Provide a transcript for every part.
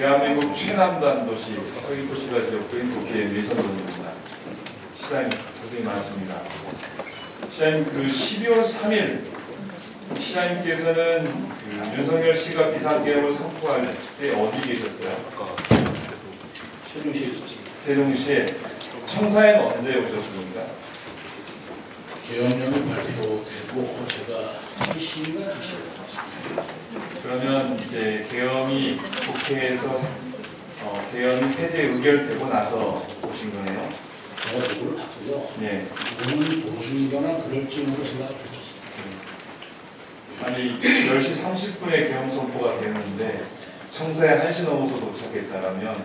대한민국 최남단 도시 서귀포시가 지역구인 도계의 미선동입니다. 시장님 고생이 많습니다. 시장님 12월 3일 시장님께서는 윤석열 씨가 비상계엄을 선포할 때 어디 계셨어요? 세종시에 있었습니다. 세종시에. 청사에는 언제 오셨습니까? 계엄령이 발표되고 제가 시인가 하셨습니다. 그러면 이제 계엄이 국회에서 계엄이 폐지 의결되고 나서 오신 거네요. 제가 그걸 봤고요. 네. 이거는 보수이거나 그럴지는 생각 못했습니다. 아니 10시 30분에 계엄 선포가 되었는데 청사에 1시 넘어서 도착했다라면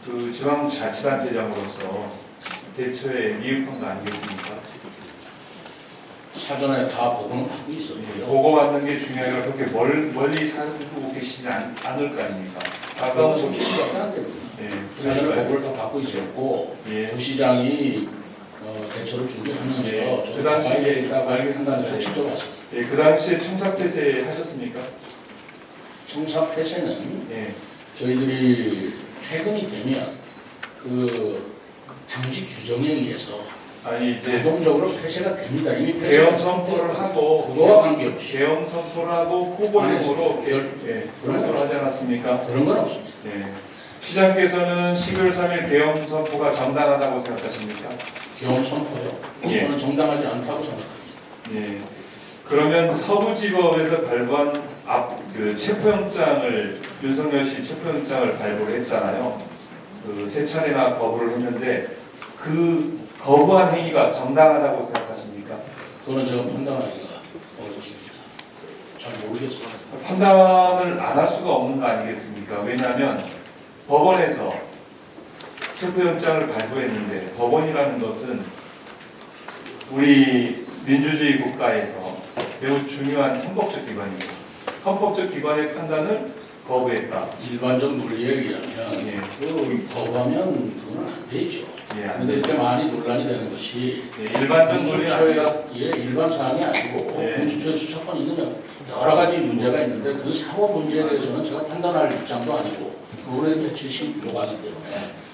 그 지방자치단체장으로서 대처에 미흡한 거 아니겠습니까? 사전에 다 보고는 받고 있었고요. 보고받는 게 중요해요. 그렇게 멀리 살고 계시지 않을 거 아닙니까? 가까운 곳이 소식밖에 안 되거든요. 사전에 보고를 다 받고 있었고 도시장이 대처를 준비하면서 예. 저도 그 당시에 있다고 생각해서 직접 왔습니다. 예, 그 당시에 청사 폐쇄 하셨습니까? 청사 폐쇄는 예. 저희들이 퇴근이 되면 그 당직 규정에 의해서 아니 이제 자동적으로 폐쇄가 됩니다. 이미 계엄 선포를 하고 그거와 관계없이 계엄 선포를 하고 포고령으로 그런 걸 하지 않았습니까? 그런 건 없습니다. 예. 시장께서는 12월 3일 계엄 선포가 정당하다고 생각하십니까? 계엄 선포요? 예. 저는 정당하지 않다고 생각합니다. 예. 그러면 서부지법에서 발부한 그 체포영장을 윤석열 씨 체포영장을 발부를 했잖아요. 그 세 차례나 거부를 했는데 그 거부한 행위가 정당하다고 생각하십니까? 그거는 제가 판단하기가 어렵습니다. 잘 모르겠습니다. 판단을 안 할 수가 없는 거 아니겠습니까? 왜냐하면 법원에서 체포영장을 발부했는데 법원이라는 것은 우리 민주주의 국가에서 매우 중요한 헌법적 기관이고 헌법적 기관의 판단을 거부했다. 일반적 논리에 의하면 예. 그 거부하면 그건 안 되죠. 예, 안 그런데 되죠. 이렇게 많이 논란이 되는 것이 예, 일반적 논리는 아니라 일반 사항이 아니고 예. 공수처에 수사권이 있는 여러 가지 문제가 있는데 그 사법 문제에 대해서는 제가 판단할 입장도 아니고 그거에 대해 지식이 부족하기 때문에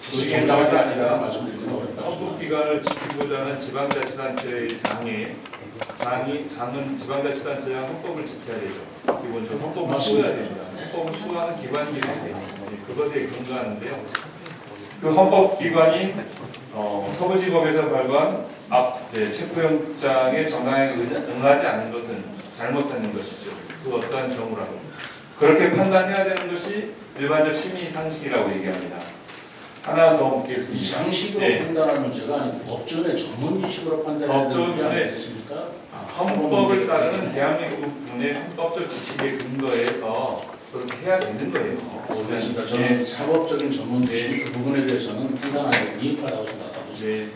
그것이 정당하게 아니라 말씀드리기는 어렵다고 생각합니다. 헌법기관을 지키고자 하는 지방자치단체의 장은 지방자치단체가 헌법을 지켜야 되죠. 기본적으로 헌법을 수호해야 됩니다. 헌법을 수호하는 기관이기 때문에 그것에 근거하는데요. 그 헌법기관이 서부지법에서 발부한 체포영장에 정당하게 응하지 않는 것은 잘못하는 것이죠. 그 어떠한 경우라도 그렇게 판단해야 되는 것이 일반적 심의 상식이라고 얘기합니다. 하나 더 이 묻겠습니다. 상식으로 예. 판단하는 문제가 아니고 법전의 전문 지식으로 판단해야 되는 문제 법전의 아니겠습니까? 헌법을 따르는 대한민국의 헌법적 지식에 근거해서 그렇게 해야 되는 거예요. 모르겠습니다. 저는 사법적인 전문 지식 그 부분에 대해서는 판단하기 미흡하다고 생각하고 있습니다.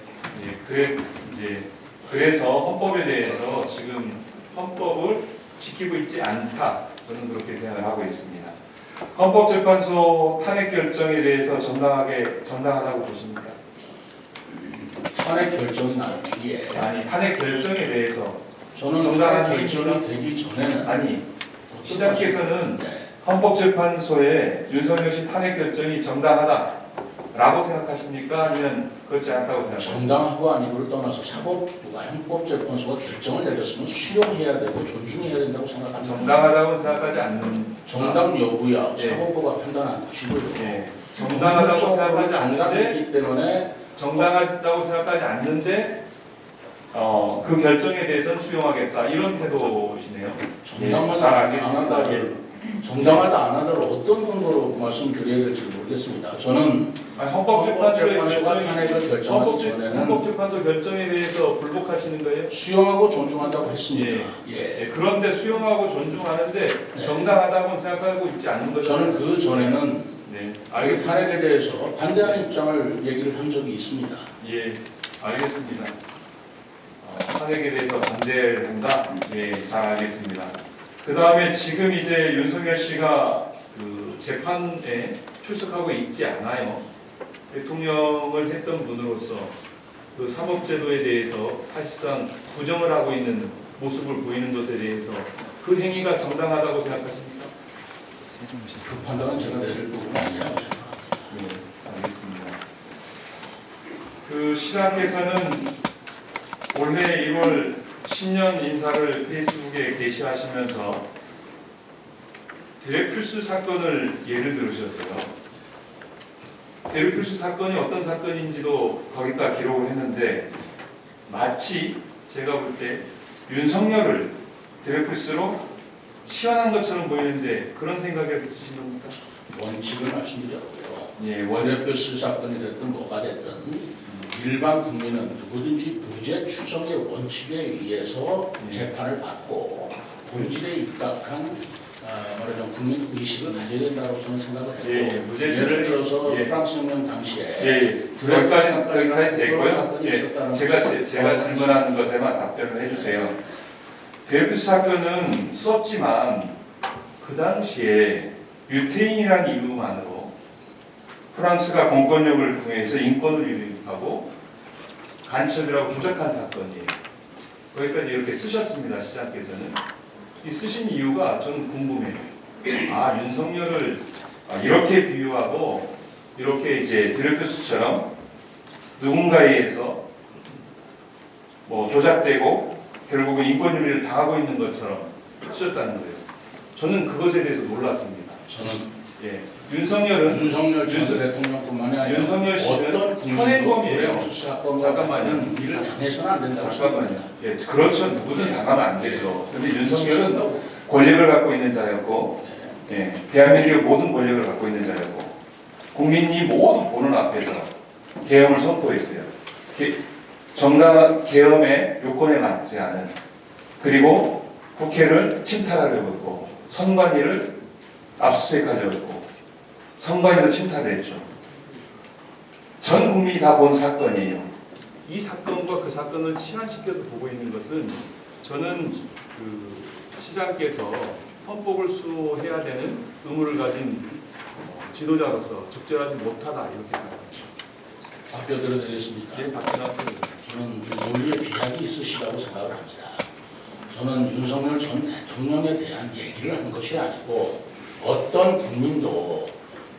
그래서 헌법에 대해서 지금 헌법을 지키고 있지 않다. 저는 그렇게 생각을 하고 있습니다. 헌법재판소 탄핵 결정에 대해서 정당하다고 보십니까? 탄핵 결정이 난 뒤에 아니 탄핵 결정에 대해서 저는 정당한 탄핵 결정이 되기 전에는 아니 시장께서는 네. 헌법재판소의 윤석열 씨 탄핵 결정이 정당하다라고 생각하십니까? 아니면 그렇지 않다고 생각하십니까? 정당하고 아니고를 떠나서 사법부가 헌법재판소가 결정을 내렸으면 수용해야 되고 존중해야 된다고 생각합니다. 정당하다고 생각하지 않는 정당 여부야 네. 사법부가 판단한 것이고요. 예, 정당하다고 생각하지 않는데 정당이기 때문에 정당하다고 생각하지 않는데 그 결정에 대해서는 수용하겠다 이런 태도시네요. 정당하다 잘 안 알겠습니다. 하다를 정당하다 안 하다를 어떤 근거로 말씀드려야 될지 모르겠습니다. 저는 아니, 헌법재판소의 헌법재판소가 결정이 탄핵을 결정하기 전에는 헌법재판소 결정에 대해서 불복하시는 거예요? 수용하고 존중한다고 했습니다. 예, 그런데 수용하고 존중하는데 네. 정당하다고 생각하고 있지 않는 거죠. 저는 그 전에는 네, 그 알겠습니다. 탄핵에 대해서 반대하는 입장을 얘기를 한 적이 있습니다. 예, 알겠습니다. 탄핵에 대해서 반대를 한다? 예, 잘 알겠습니다. 그 다음에 지금 이제 윤석열 씨가 그 재판에 출석하고 있지 않아요. 대통령을 했던 분으로서 그 사법제도에 대해서 사실상 부정을 하고 있는 모습을 보이는 것에 대해서 그 행위가 정당하다고 생각하십니까? 그 판단은 제가 내릴 부분은 아니라고 생각합니다. 네, 알겠습니다. 그 시장께서는 올해 1월 신년 인사를 페이스북에 게시하시면서 드레푸스 사건을 예를 들으셨어요. 드레푸스 사건이 어떤 사건인지도 거기다 기록을 했는데 마치 제가 볼 때 윤석열을 드레푸스로 치환한 것처럼 보이는데 그런 생각에서 쓰신 겁니까? 원칙을 말씀드렸고요. 예, 원래표스 사건이 됐든 뭐가 됐든 일반 국민은 누구든지 무죄 추정의 원칙에 의해서 재판을 받고 본질에 입각한 말하자면 국민 의식을 가져야 된다고 저는 생각을 했고 예를 들어서 프랑스 혁명 당시에 그것까지는 해도 되고요. 사건이 있었다는 제가 질문하는 것에만 답변을 해주세요. 드레푸스 사건은 썼지만 그 당시에 유태인이라는 이유만으로 프랑스가 공권력을 통해서 인권을 유린하고 간첩이라고 조작한 사건이에요. 거기까지 이렇게 쓰셨습니다. 시장께서는. 이 쓰신 이유가 저는 궁금해요. 아, 윤석열을 이렇게 비유하고 이렇게 이제 드레푸스처럼 누군가에 의해서 뭐 조작되고 결국은 인권유린을 당하고 있는 것처럼 쓰셨다는 거예요. 저는 그것에 대해서 놀랐습니다. 저는 윤석열은 윤석열 전 대통령뿐만이 아니라 윤석열 씨는 어떤 현행범이에요. 잠깐만요. 일을 당해서는 안 된다고 생각합니다. 예, 그렇죠. 누구든 당하면 안 되죠. 그런데 윤석열은 권력을 갖고 있는 자였고, 예, 대한민국의 모든 권력을 갖고 있는 자였고, 국민이 모두 보는 앞에서 계엄을 선포했어요. 정당한 계엄의 요건에 맞지 않은, 그리고 국회를 침탈하려고 했고, 선관위를 압수수색하려고 했고, 선관위도 침탈을 했죠. 전 국민이 다 본 사건이에요. 이 사건과 그 사건을 치환시켜서 보고 있는 것은 저는 그 시장께서 헌법을 수호해야 되는 의무를 가진 지도자로서 적절하지 못하다 이렇게 생각합니다. 답변 드려드리겠습니까? 예, 답변하세요. 저는 좀 논리의 비약이 있으시다고 생각을 합니다. 저는 윤석열 전 대통령에 대한 얘기를 한 것이 아니고 어떤 국민도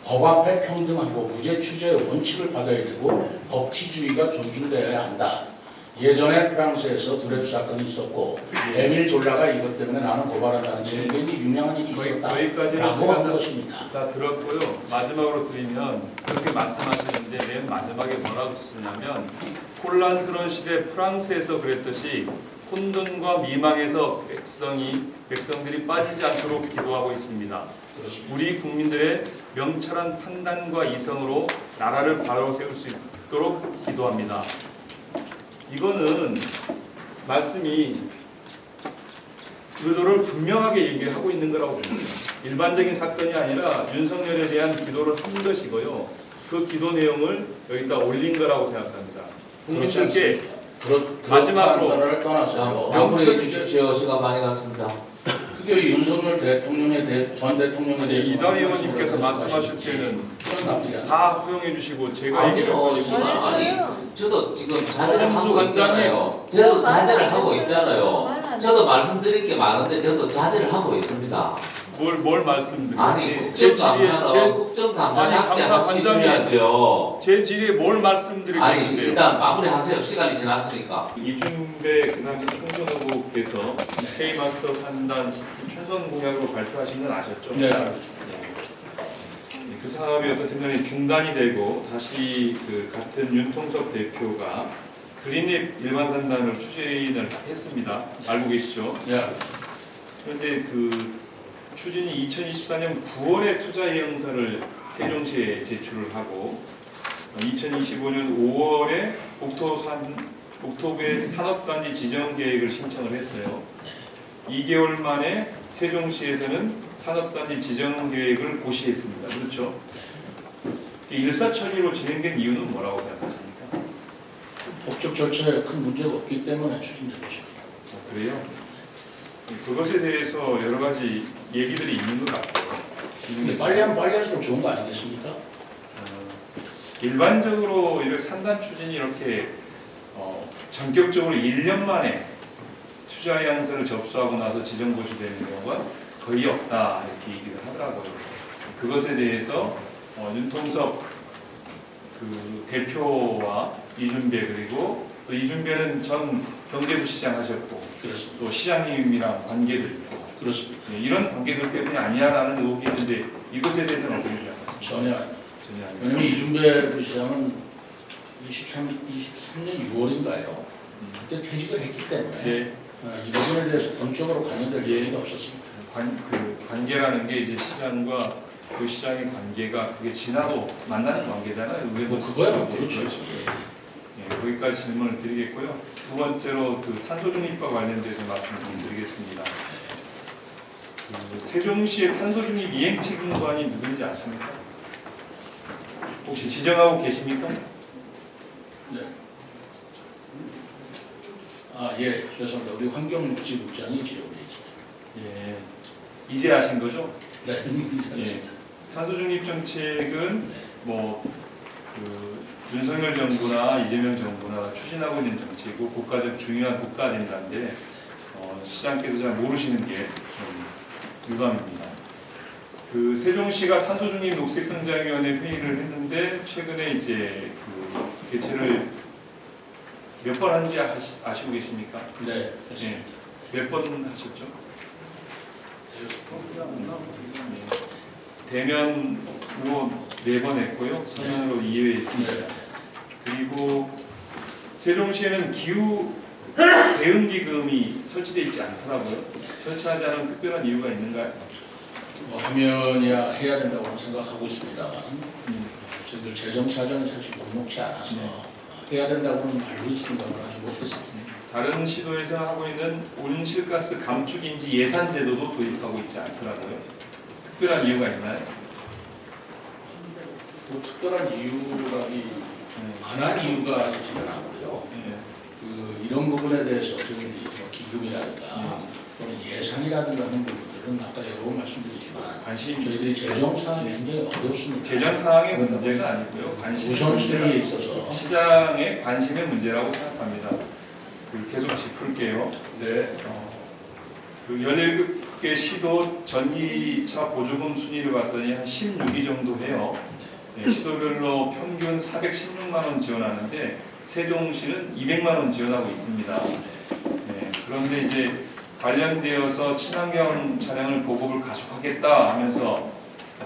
법 앞에 평등하고 무죄 추제의 원칙을 받아야 되고 법치주의가 존중되어야 한다. 예전에 프랑스에서 드레푸스 사건이 있었고 에밀 졸라가 이것 때문에 나는 고발한다는 제일 유명한 일이 있었다라고 한 것입니다. 다 들었고요. 마지막으로 드리면 그렇게 말씀하시는데 맨 마지막에 뭐라고 쓰냐면 혼란스러운 시대 프랑스에서 그랬듯이 혼돈과 미망에서 백성들이 빠지지 않도록 기도하고 있습니다. 우리 국민들의 명철한 판단과 이성으로 나라를 바로 세울 수 있도록 기도합니다. 이거는 말씀이 의도를 분명하게 얘기를 하고 있는 거라고 봅니다. 일반적인 사건이 아니라 윤석열에 대한 기도를 한 것이고요. 그 기도 내용을 여기다 올린 거라고 생각합니다. 국민들께 마지막으로 떠나서 마무리해 주십시오. 시간 많이 갔습니다. 그게 윤석열 대통령의 전 대통령에 대해서 이달 의원님께서 말씀하실 때는 다 허용해 주시고 제가 아니요, 얘기했더니 저도 지금 자제를 서범수 하고 있잖아요. 저도 자제를 하고 있잖아요. 저도 말씀드릴 게 많은데 저도 자제를 하고 있습니다. 뭘 말씀드려요? 아니 국정감사답게 하시줘야죠. 제 질의에 뭘 말씀드리고 아니 있는데요? 일단 마무리하세요. 시간이 지났으니까. 이준배 그나진 총선 후보께서 K마스터 3단 총선 공약으로 발표하신 건 아셨죠? 네. 그 사업이 어떻든 간에 중단이 되고 다시 그 같은 윤통석 대표가 그린립 일반 산단을 추진을 했습니다. 알고 계시죠? 네. 그런데 그 추진이 2024년 9월에 투자 예언서를 세종시에 제출을 하고 2025년 5월에 옥토부에 산업단지 지정 계획을 신청을 했어요. 2개월 만에 세종시에서는 산업단지 지정 계획을 고시했습니다. 그렇죠? 일사천리로 진행된 이유는 뭐라고 생각하십니까? 법적 절차에 큰 문제가 없기 때문에 추진된 것입니다. 그래요? 그것에 대해서 여러 가지 얘기들이 있는 것 같아요. 근데 빨리 하면 빨리 할수록 좋은 거 아니겠습니까? 일반적으로 이렇게 산단 추진이 이렇게 전격적으로 1년 만에 투자 예언서를 접수하고 나서 지정 고시되는 경우가 거의 없다 이렇게 얘기를 하더라고요. 그것에 대해서 윤통섭 그 대표와 이준배 그리고 또 이준배는 전 경제부 시장 하셨고 그렇습니다. 또 시장님이랑 관계도 있고 그렇습니다. 이런 관계들 때문이 아니야라는 의혹이 있는데 이것에 대해서는 어떻게 생각하십니까? 전혀 아닙니다. 전혀 아니에요. 왜냐하면 이준배 부시장은 23년 6월인가요? 그때 퇴직을 했기 때문에 네. 이 부분에 대해서 본적으로 관여될 예. 여지가 없었습니다. 그 관계라는 게 이제 시장과 부시장의 관계가 그게 지나도 만나는 관계잖아요. 뭐 그거야 뭐 예, 그렇죠. 예, 거기까지 질문을 드리겠고요. 두 번째로 그 탄소중립과 관련돼서 말씀을 좀 드리겠습니다. 그 세종시의 탄소중립 이행 책임관이 누군지 아십니까? 혹시 지정하고 계십니까? 네. 예, 죄송합니다. 우리 환경복지국장이 지정돼 있습니다. 예, 이제 아신 거죠? 네, 예. 탄소중립 정책은 윤석열 정부나 이재명 정부나 추진하고 있는 정책이고 국가적 중요한 국가 아젠다인데 시장께서 잘 모르시는 게 좀 유감입니다. 그 세종시가 탄소중립 녹색성장위원회 회의를 했는데 최근에 이제 그 개최를 몇 번 한지 아시고 계십니까? 네, 됐습니다. 몇 번 하셨죠? 대면으로 4번 했고요. 서면으로 2회 했습니다. 네. 그리고 세종시에는 기후 대응 기금이 설치되어 있지 않더라고요. 설치하지 않은 특별한 이유가 있는가요? 뭐 하면야 해야 된다고 생각하고 있습니다만 저희들 재정 사정이 사실 녹록치 않아서 해야 된다고는 알고 있습니다만 아직 못했습니다. 다른 시도에서 하고 있는 온실가스 감축 인지 예산 제도도 도입하고 있지 않더라고요. 특별한 이유가 있나요? 뭐 특별한 이유라기 안 한 이유가 있지는 않고요. 네. 그 이런 부분에 대해서 저희들이 뭐 기금이라든가 또는 예산이라든가 하는 부분들은 아까 여러 번 말씀드리지만 저희들이 재정 상황이 굉장히 어렵습니다. 재정 상황의 문제가 아니고요. 관심 우선순위에 있어서 시장의 관심의 문제라고 생각합니다. 그 계속 짚을게요. 네. 그 17개 시도 전기차 보조금 순위를 봤더니 한 16위 정도 해요. 네, 시도별로 평균 416만 원 지원하는데 세종시는 200만 원 지원하고 있습니다. 네, 그런데 이제 관련되어서 친환경 차량을 보급을 가속하겠다 하면서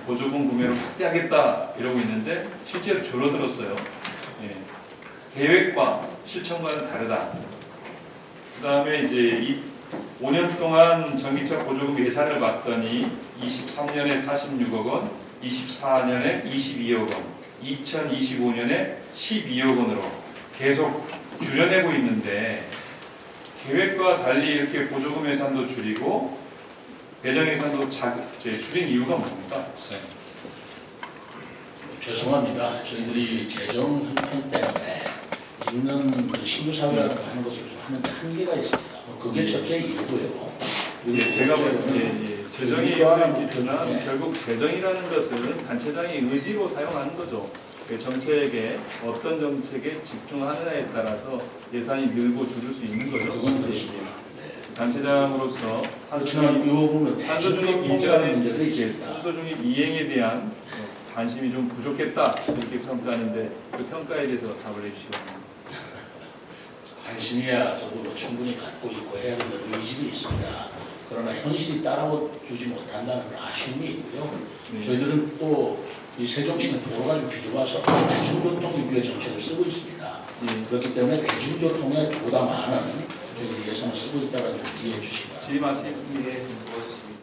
보조금 구매를 확대하겠다 이러고 있는데 실제로 줄어들었어요. 네, 계획과 실천과는 다르다. 그 다음에 이제 5년 동안 전기차 보조금 예산을 봤더니 23년에 46억 원, 24년에 22억 원, 2025년에 12억 원으로 계속 줄여내고 있는데 계획과 달리 이렇게 보조금 예산도 줄이고 배정 예산도 줄인 이유가 뭡니까? 죄송합니다. 저희들이 재정 형편 때문에 있는 그 신규사업이라고 하는 것을 좀 하는데 한계가 있습니다. 그게 첫째 이유고요. 예, 제가 볼 때 재정이 있지만 예. 결국 재정이라는 것은 단체장의 의지로 사용하는 거죠. 그 정책에 어떤 정책에 집중하느냐에 따라서 예산이 늘고 줄을 수 있는 거죠. 그건 그렇습니다. 단체장으로서 그렇지만 이 부분은 탄소중립 대중교통이라는 이전에 문제도 있습니다. 탄소중립 이행에 대한 관심이 좀 부족했다 이렇게 평가하는데 그 평가에 대해서 답을 해주시기 바랍니다. 관심이야 저도 뭐 충분히 갖고 있고 해야 되는 의지도 있습니다. 그러나 현실이 따라주지 못한다는 아쉬움이 있고요. 네. 저희들은 또 이 세종시는 도로가 좀 비좁아서 대중교통 위주의 정책을 쓰고 있습니다. 그렇기 때문에 대중교통에 보다 많은 저희들이 예산을 쓰고 있다는 점 이해해 주시기 바랍니다. 질의 마치겠습니다.